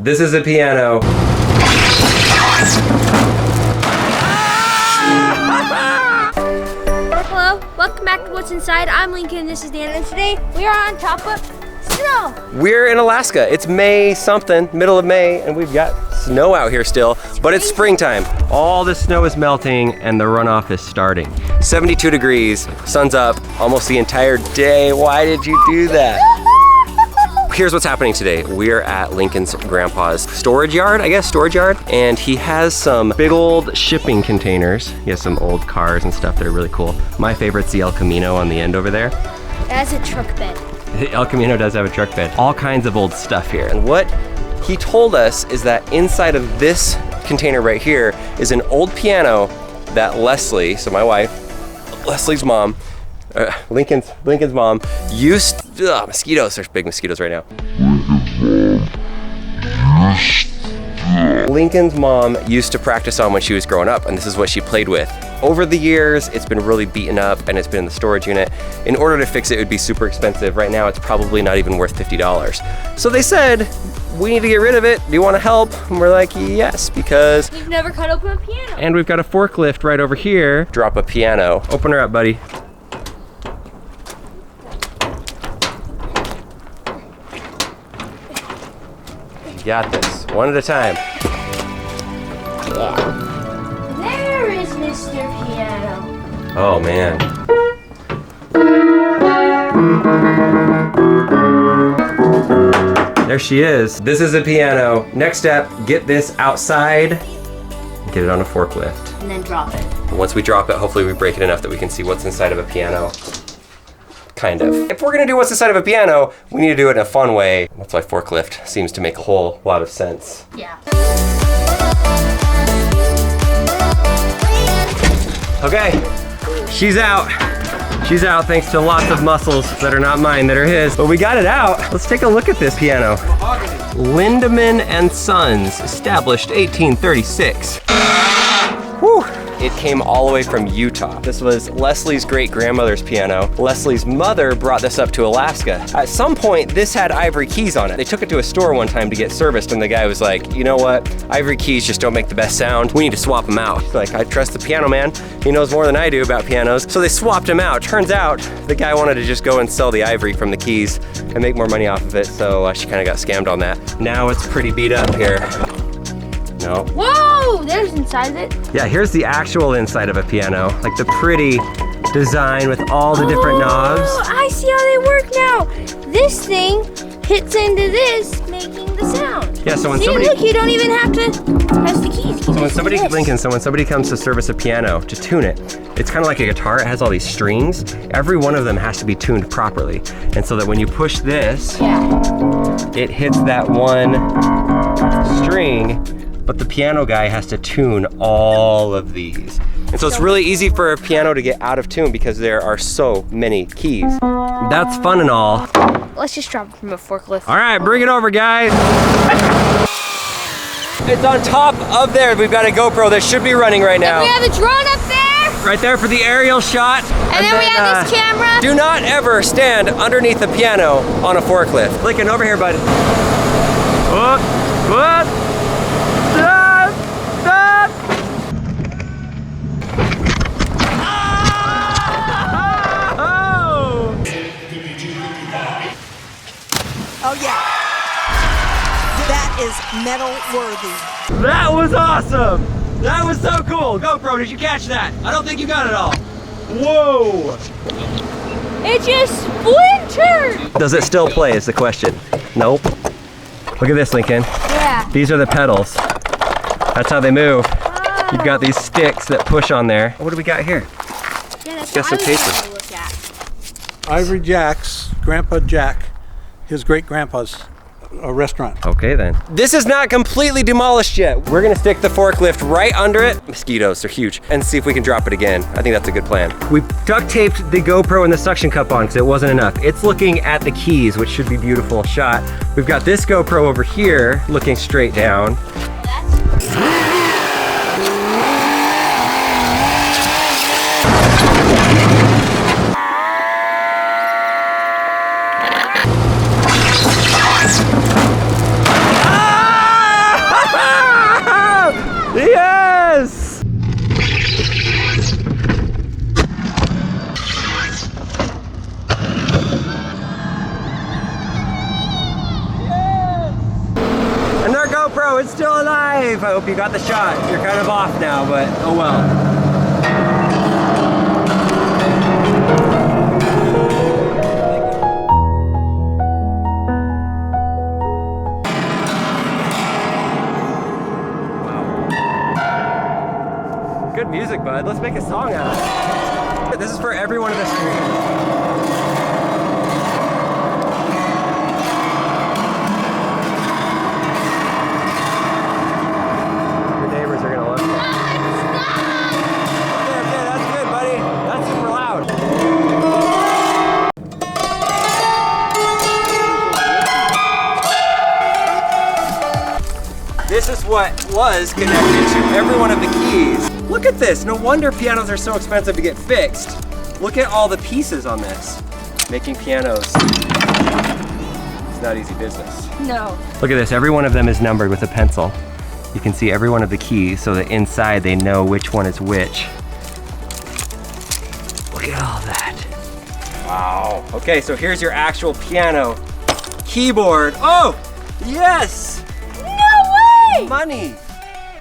This is a piano. Hello, welcome back to What's Inside. I'm Lincoln, this is Dan, and today we are on top of snow. We're in Alaska. It's May something, middle of May, and we've got snow out here still, but it's springtime. All the snow is melting and the runoff is starting. 72 degrees, sun's up almost the entire day. Why did you do that? Here's what's happening today. We're at Lincoln's grandpa's storage yard, and he has some big old shipping containers. He has some old cars and stuff that are really cool. My favorite's the El Camino on the end over there. It has a truck bed. The El Camino does have a truck bed. All kinds of old stuff here. And what he told us is that inside of this container right here is an old piano that Leslie, so my wife, Leslie's mom, Lincoln's mom used, mosquitoes, there's big mosquitoes right now. Lincoln's mom used to practice on when she was growing up, and this is what she played with. Over the years, it's been really beaten up and it's been in the storage unit. In order to fix it, it would be super expensive. Right now, it's probably not even worth $50. So they said, we need to get rid of it. Do you want to help? And we're like, yes, because we've never cut open a piano. And we've got a forklift right over here. Drop a piano. Open her up, buddy. Got this, one at a time. Yeah. There is Mr. Piano. Oh man. There she is. This is a piano. Next step, get this outside, get it on a forklift. And then drop it. Once we drop it, hopefully we break it enough that we can see what's inside of a piano. Kind of. If we're gonna do what's inside of a piano, we need to do it in a fun way. That's why forklift seems to make a whole lot of sense. Yeah. Okay, she's out. She's out thanks to lots of muscles that are not mine, that are his. But we got it out. Let's take a look at this piano. Lindemann and Sons, established 1836. Whew. It came all the way from Utah. This was Leslie's great-grandmother's piano. Leslie's mother brought this up to Alaska. At some point, this had ivory keys on it. They took it to a store one time to get serviced, and the guy was like, you know what? Ivory keys just don't make the best sound. We need to swap them out. She's like, I trust the piano man. He knows more than I do about pianos. So they swapped him out. Turns out, the guy wanted to just go and sell the ivory from the keys and make more money off of it, so she kind of got scammed on that. Now it's pretty beat up here. No. Whoa, there's inside of it. Yeah, here's the actual inside of a piano. Like the pretty design with all the different knobs. I see how they work now. This thing hits into this, making the sound. Yeah, so when see, somebody... look, you don't even have to press the keys. So when somebody, Lincoln, so when somebody comes to service a piano, to tune it, it's kind of like a guitar. It has all these strings. Every one of them has to be tuned properly. And so that when you push this, it hits that one string, but the piano guy has to tune all of these. And so it's really easy for a piano to get out of tune because there are so many keys. That's fun and all. Let's just drop it from a forklift. All right, bring it over, guys. It's on top of there. We've got a GoPro that should be running right now. And we have a drone up there. Right there for the aerial shot. And then we have this camera. Do not ever stand underneath the piano on a forklift. Lincoln, over here, bud. What? Stop! Stop! Oh yeah. That is medal worthy. That was awesome! That was so cool! GoPro, did you catch that? I don't think you got it all. Whoa! It just splintered! Does it still play is the question. Nope. Look at this, Lincoln. Yeah. These are the pedals. That's how they move. You've got these sticks that push on there. What do we got here? Yeah, that's Got what some I was papers. gonna look at. Ivory Jack's, Grandpa Jack, his great-grandpa's restaurant. Okay then. This is not completely demolished yet. We're gonna stick the forklift right under it. Mosquitoes, they're huge. And see if we can drop it again. I think that's a good plan. We duct taped the GoPro and the suction cup on because it wasn't enough. It's looking at the keys, which should be beautiful shot. We've got this GoPro over here looking straight down. piano, it's still alive. I hope you got the shot. You're kind of off now, but oh well. Good music, bud. Let's make a song out of it. This is for everyone in the street. This is what was connected to every one of the keys. Look at this. No wonder pianos are so expensive to get fixed. Look at all the pieces on this. Making pianos, it's not easy business. No. Look at this. Every one of them is numbered with a pencil. You can see every one of the keys so that inside they know which one is which. Look at all that. Wow. Okay, so here's your actual piano keyboard. Oh, yes! Money!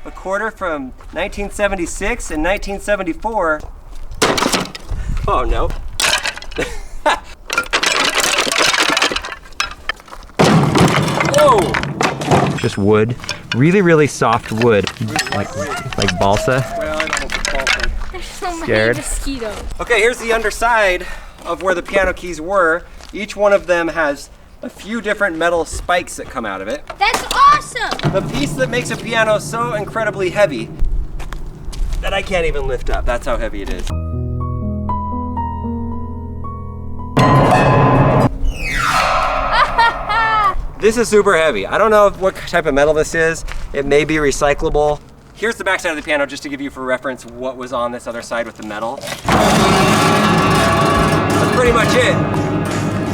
A quarter from 1976 and 1974. Oh no. Whoa! Just wood. Really, really soft wood. Like balsa. Well, I don't know if it's balsa. There's so Scared? many mosquitoes. Okay, here's the underside of where the piano keys were. Each one of them has a few different metal spikes that come out of it. That's awesome! The piece that makes a piano so incredibly heavy that I can't even lift up. That's how heavy it is. This is super heavy. I don't know what type of metal this is. It may be recyclable. Here's the backside of the piano just to give you for reference what was on this other side with the metal. That's pretty much it.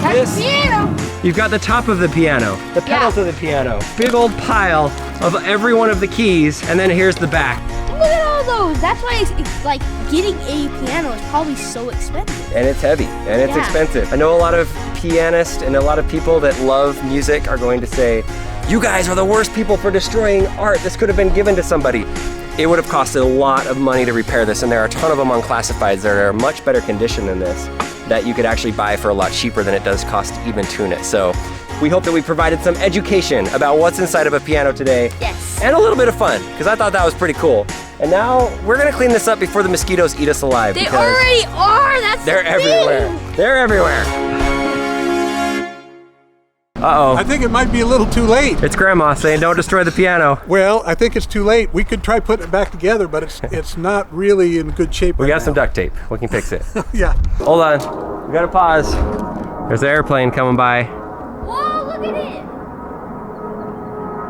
That's the piano. You've got the top of the piano, the pedals of the piano, big old pile of every one of the keys, and then here's the back. Look at all those. That's why it's like getting a piano is probably so expensive. And it's heavy, and it's expensive. I know a lot of pianists and a lot of people that love music are going to say, you guys are the worst people for destroying art. This could have been given to somebody. It would have costed a lot of money to repair this, and there are a ton of them on classifieds that are much better condition than this, that you could actually buy for a lot cheaper than it does cost to even tune it. So we hope that we provided some education about what's inside of a piano today. Yes. And a little bit of fun, because I thought that was pretty cool. And now we're gonna clean this up before the mosquitoes eat us alive. They already are, that's they're the thing. everywhere. They're everywhere. Uh-oh. I think it might be a little too late. It's Grandma saying don't destroy the piano. Well, I think it's too late. We could try putting it back together, but it's not really in good shape We right got some now. duct tape. We can fix it. Yeah. Hold on. We gotta pause. There's an airplane coming by. Whoa, look at it.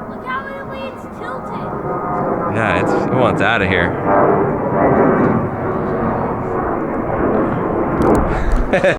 Look how the way it's tilted. Yeah, it wants out of here.